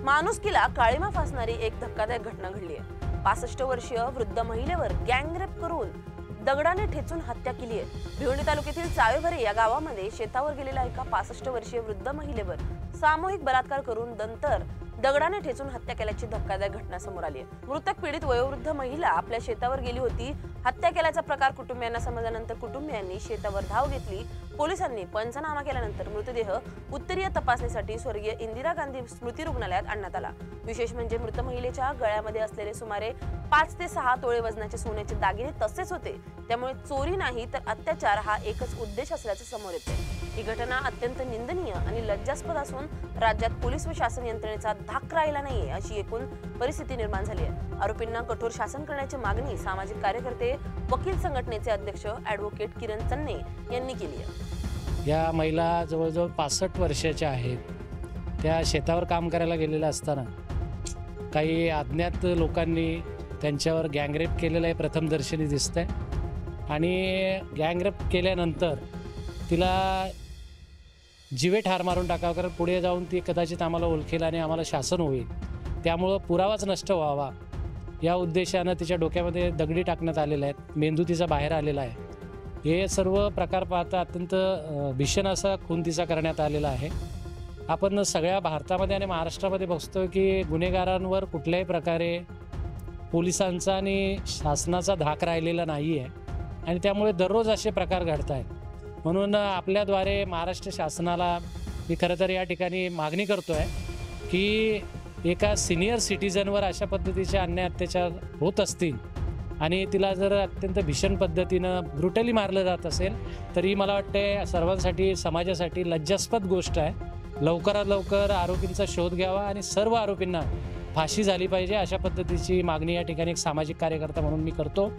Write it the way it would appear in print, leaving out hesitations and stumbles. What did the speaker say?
माणुसकीला काळीमा फासणारी एक धक्कादायक घटना घडली आहे। 65 वर्षीय वृद्ध महिलेवर गँगरेप करून दगडाने ठेचून हत्या केली आहे। भिवंडी तालुक्यातील चावेभरे या गावामध्ये शेतावर गेलेल्या एका 65 वर्षीय वृद्ध महिलेवर सामूहिक बलात्कार करून नंतर दगडाने ठेचून हत्या केल्याची धक्कादायक घटना समोर आली आहे। मृतक पीडित वयोवृद्ध महिला आपल्या शेतावर गेली होती। हत्या केल्याचा प्रकार कुटुंबियांना समजल्यानंतर कुटुंबियांनी शेतावर धाव घेतली। पोलिसांनी पंचनामा केल्यानंतर मृतदेह उत्तरीय तपासणीसाठी स्वर्गीय इंदिरा गांधी स्मृती रुग्णालयात आणण्यात आला। विशेष म्हणजे मृत महिलेच्या गळ्यामध्ये असलेले सुमारे 5 ते 6 तोळे वजनाचे सोन्याचे दागिने तसेच होते। त्यामुळे चोरी नाही तर अत्याचार हा एकच उद्देश असल्याचे समोर येते। ही घटना अत्यंत निंदनीय आणि लज्जास्पद असून राज्यात पोलीस व शासन यंत्रणेचा धाक राहिला नाहीये अशी एकूण परिस्थिती निर्माण झाली आहे। आरोपींना कठोर शासन करण्याची मागणी सामाजिक कार्यकर्ते वकील संघटनेचे अध्यक्ष ॲडव्होकेट किरण चन्ने यांनी केली आहे। या महिला जवळजवळ 65 वर्षाच्या आहेत। त्या शेतावर काम करायला गेलेल्या असताना काही अज्ञात लोकांनी त्यांच्यावर गँगरेप केलेलं आहे प्रथमदर्शनी दिसतंय आणि गँगरेप केल्यानंतर तिला जीवे ठार मारून टाकावं, कारण पुढे जाऊन ती कदाचित आम्हाला ओळखेल आणि आम्हाला शासन होईल, त्यामुळं पुरावाच नष्ट व्हावा या उद्देशानं तिच्या डोक्यामध्ये दगडी टाकण्यात आलेल्या आहेत। मेंदू तिचा बाहेर आलेला आहे। हे सर्व प्रकार पाहता अत्यंत भीषण असा खून तिचा करण्यात आलेला आहे। आपण सगळ्या भारतामध्ये आणि महाराष्ट्रामध्ये बघतो की गुन्हेगारांवर कुठल्याही प्रकारे पोलिसांचा आणि शासनाचा धाक राहिलेला नाही आहे आणि त्यामुळे दररोज असे प्रकार घडत आहेत। म्हणून आपल्याद्वारे महाराष्ट्र शासनाला मी खरं तर या ठिकाणी मागणी करतो आहे की एका सिनियर सिटीजनवर अशा पद्धतीचे अन्याय अत्याचार होत असतील आणि तिला जर अत्यंत भीषण पद्धतीनं ब्रुटली मारलं जात असेल तरी मला वाटते सर्वांसाठी समाजासाठी लज्जास्पद गोष्ट आहे। लवकरात लवकर आरोपींचा शोध घ्यावा आणि सर्व आरोपींना फाशी झाली पाहिजे अशा पद्धतीची मागणी या ठिकाणी एक सामाजिक कार्यकर्ता म्हणून मी करतो।